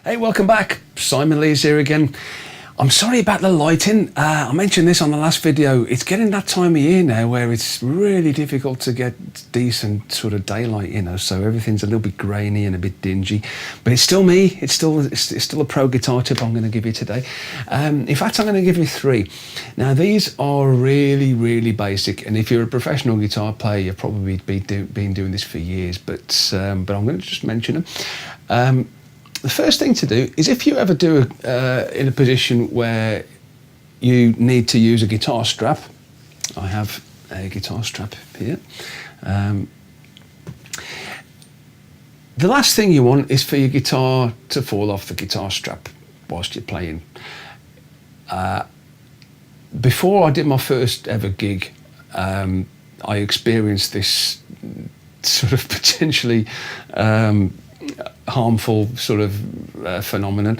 Hey, welcome back. Simon Lees here again. I'm sorry about the lighting. I mentioned this on the last video. It's getting that time of year now where it's really difficult to get decent sort of daylight, so everything's a little bit grainy and a bit dingy. But it's still me. It's still a pro guitar tip I'm going to give you today. In fact, I'm going to give you 3. Now, these are really, really basic. And if you're a professional guitar player, you've probably been doing this for years. But I'm going to just mention them. The first thing to do is if you ever do in a position where you need to use a guitar strap. I have a guitar strap here. The last thing you want is for your guitar to fall off the guitar strap whilst you're playing. Before I did my first ever gig, I experienced this sort of potentially harmful sort of phenomenon.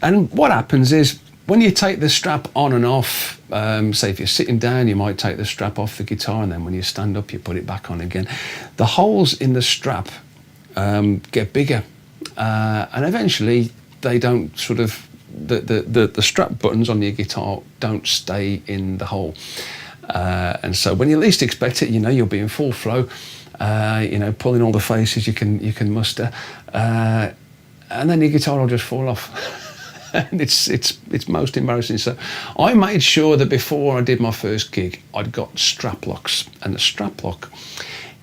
And what happens is when you take the strap on and off, say if you're sitting down, you might take the strap off the guitar, and then when you stand up, you put it back on again. The holes in the strap get bigger, and eventually they don't sort of, the strap buttons on your guitar don't stay in the hole. And so when you least expect it, you'll be in full flow, pulling all the faces you can muster, and then your guitar will just fall off. And it's most embarrassing. So I made sure that before I did my first gig, I'd got strap locks, and the strap lock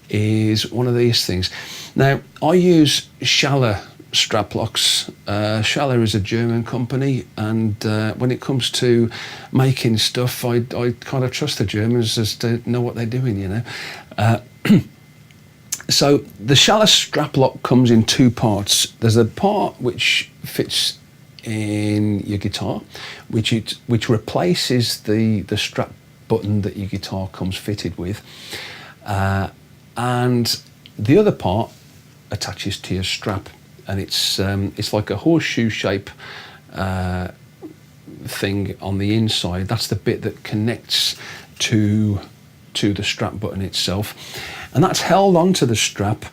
is one of these things. Now, I use Schaller strap locks. Schaller is a German company, and when it comes to making stuff, I kind of trust the Germans as to know what they're doing, So the Schaller strap lock comes in 2 parts. There's a part which fits in your guitar, which replaces the strap button that your guitar comes fitted with, and the other part attaches to your strap, and it's like a horseshoe shape thing on the inside. That's the bit that connects to the strap button itself, and that's held onto the strap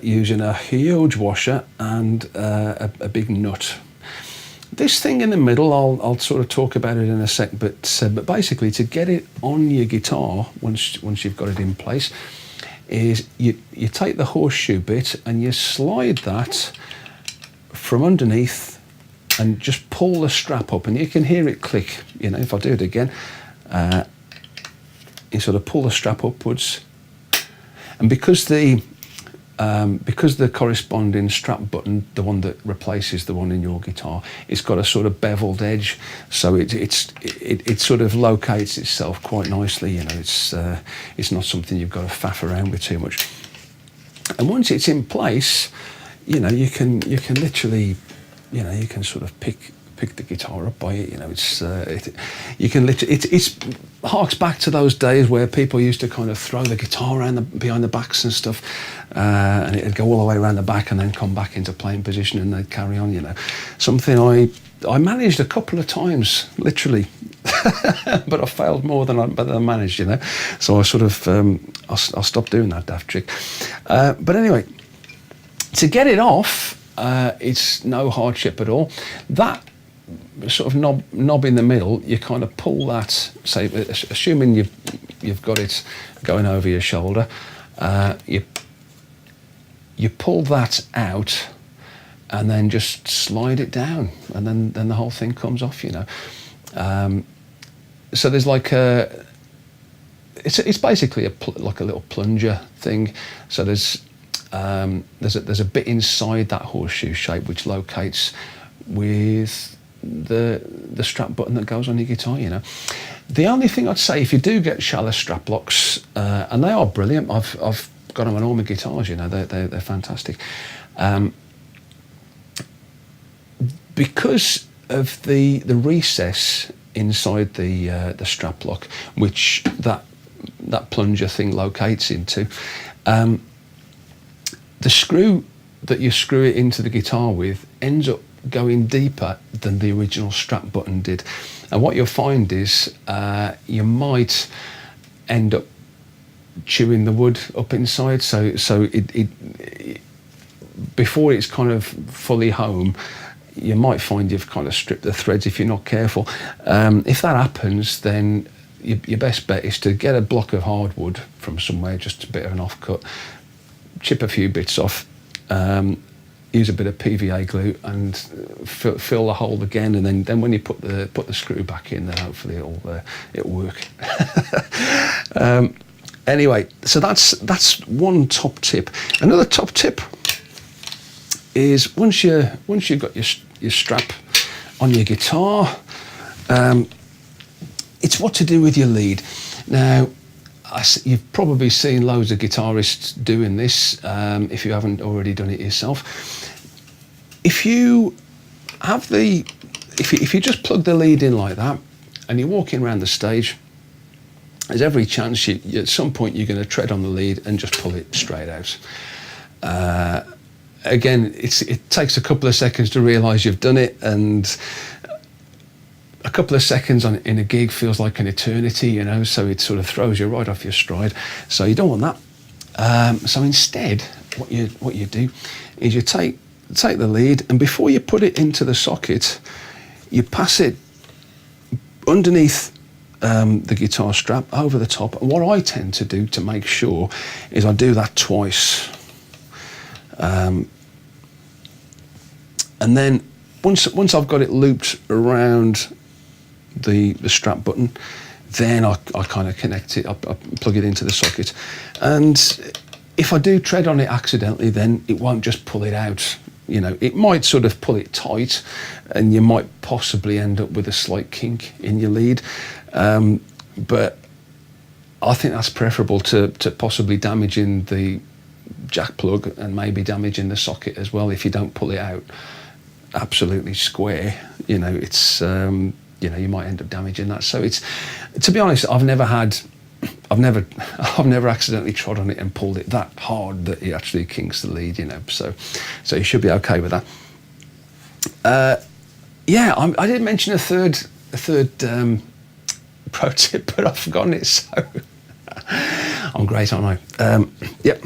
using a huge washer and a big nut. This thing in the middle, I'll sort of talk about it in a sec, but basically to get it on your guitar, once you've got it in place, is you take the horseshoe bit and you slide that from underneath and just pull the strap up, and you can hear it click. If I do it again, you sort of pull the strap upwards, and because the corresponding strap button, the one that replaces the one in your guitar, it's got a sort of beveled edge, so it sort of locates itself quite nicely. It's not something you've got to faff around with too much. And once it's in place, you can literally, you can sort of pick the guitar up by it. It harks back to those days where people used to kind of throw the guitar around behind the backs and stuff, and it'd go all the way around the back and then come back into playing position, and they'd carry on. Something I managed a couple of times, literally, but I failed more than I managed. So I sort of I'll stop doing that daft trick. But anyway, to get it off, it's no hardship at all. That sort of knob in the middle, you kind of pull that, say, assuming you've got it going over your shoulder, you pull that out and then just slide it down, and then the whole thing comes off. So there's like it's basically like a little plunger thing. So there's a bit inside that horseshoe shape which locates with the strap button that goes on your guitar. The only thing I'd say, if you do get Schaller strap locks, and they are brilliant, I've got them on all my guitars, they're fantastic, because of the recess inside the strap lock, which that plunger thing locates into, the screw that you screw it into the guitar with ends up going deeper than the original strap button did. And what you'll find is you might end up chewing the wood up inside, so before it's kind of fully home, you might find you've kind of stripped the threads if you're not careful. If that happens, then your best bet is to get a block of hardwood from somewhere, just a bit of an offcut, chip a few bits off, use a bit of PVA glue and fill the hole again, and then when you put the screw back in, then hopefully it'll work. Anyway, so that's one top tip. Another top tip is once you've got your strap on your guitar, it's what to do with your lead. Now, you've probably seen loads of guitarists doing this, if you haven't already done it yourself. If you just plug the lead in like that and you're walking around the stage, there's every chance at some point you're going to tread on the lead and just pull it straight out. Again, it takes a couple of seconds to realise you've done it, and a couple of seconds in a gig feels like an eternity, you know, so it sort of throws you right off your stride. So you don't want that. So instead, what you do is you take the lead, and before you put it into the socket, you pass it underneath the guitar strap over the top. And what I tend to do to make sure is I do that twice. And then once I've got it looped around the strap button, then I kind of connect it, I plug it into the socket. And if I do tread on it accidentally, then it won't just pull it out. You know, it might sort of pull it tight, and you might possibly end up with a slight kink in your lead. But I think that's preferable to possibly damaging the jack plug and maybe damaging the socket as well if you don't pull it out absolutely square. You know, it's you might end up damaging that. So it's, to be honest, I've never accidentally trod on it and pulled it that hard that it actually kinks the lead, you know. So you should be okay with that. Yeah, I didn't mention a third pro tip, but I've forgotten it. So I'm great, aren't I? Yep,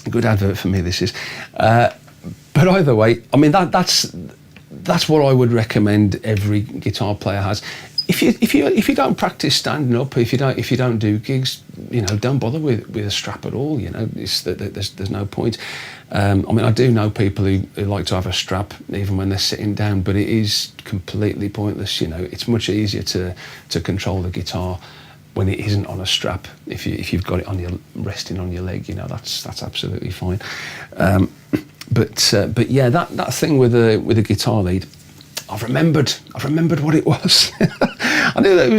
good advert for me this is. But either way, I mean that's what I would recommend every guitar player has. If you don't practice standing up, if you don't do gigs, you know, don't bother with a strap at all. You know, there's no point. I mean, I do know people who like to have a strap even when they're sitting down, but it is completely pointless. You know, it's much easier to control the guitar when it isn't on a strap. If you've got it on your resting on your leg, you know, that's absolutely fine. But yeah, that thing with a guitar lead, I've remembered what it was. I knew that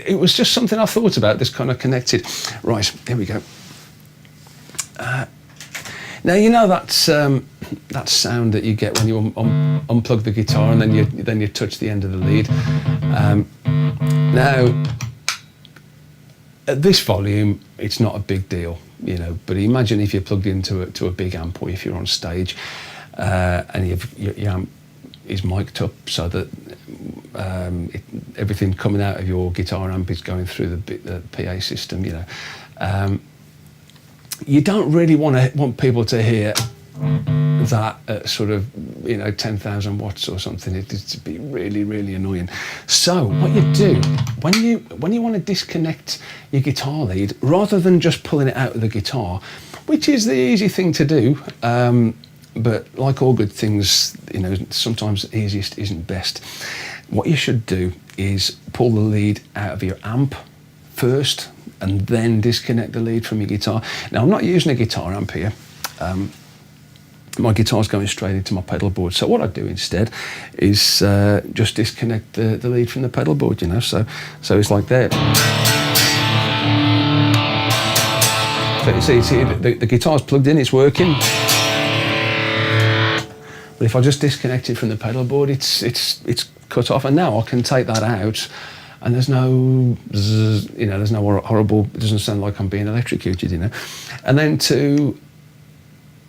it was just something I thought about. This kind of connected. Right, here we go. Now you know that sound that you get when you unplug the guitar and then you touch the end of the lead. Now at this volume, it's not a big deal, you know. But imagine if you're plugged into a big amp, or if you're on stage and your amp is mic'd up so that everything coming out of your guitar amp is going through the PA system, you know. You don't really want people to hear that at sort of, you know, 10,000 watts or something. It'd be really, really annoying. So what you do when you want to disconnect your guitar lead, rather than just pulling it out of the guitar, which is the easy thing to do, but like all good things, you know, sometimes easiest isn't best. What you should do is pull the lead out of your amp first and then disconnect the lead from your guitar. Now, I'm not using a guitar amp here. My guitar's going straight into my pedal board. So what I do instead is just disconnect the lead from the pedal board, you know. So it's like that. So you see the guitar's plugged in, it's working. But if I just disconnect it from the pedal board, it's cut off, and now I can take that out, and there's no, you know, there's no horrible. It doesn't sound like I'm being electrocuted, you know. And then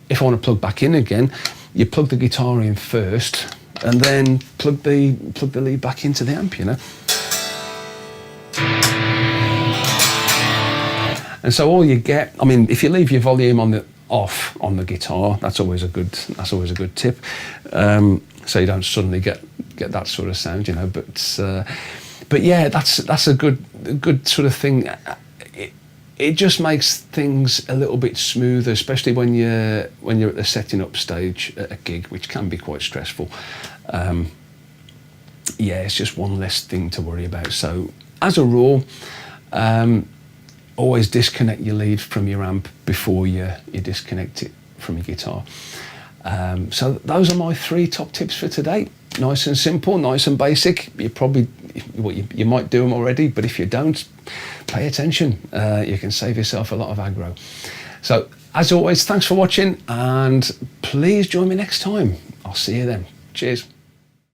if I want to plug back in again, you plug the guitar in first, and then plug the lead back into the amp, you know. And so all you get, I mean, if you leave your volume on off on the guitar. That's always a good tip. So you don't suddenly get that sort of sound, you know. But yeah, that's a good sort of thing. It just makes things a little bit smoother, especially when you're at the setting up stage at a gig, which can be quite stressful. Yeah, it's just one less thing to worry about. So as a rule, always disconnect your lead from your amp before you disconnect it from your guitar. So those are my 3 top tips for today. Nice and simple, nice and basic. You might do them already, but if you don't, pay attention. You can save yourself a lot of aggro. So as always, thanks for watching, and please join me next time. I'll see you then. Cheers.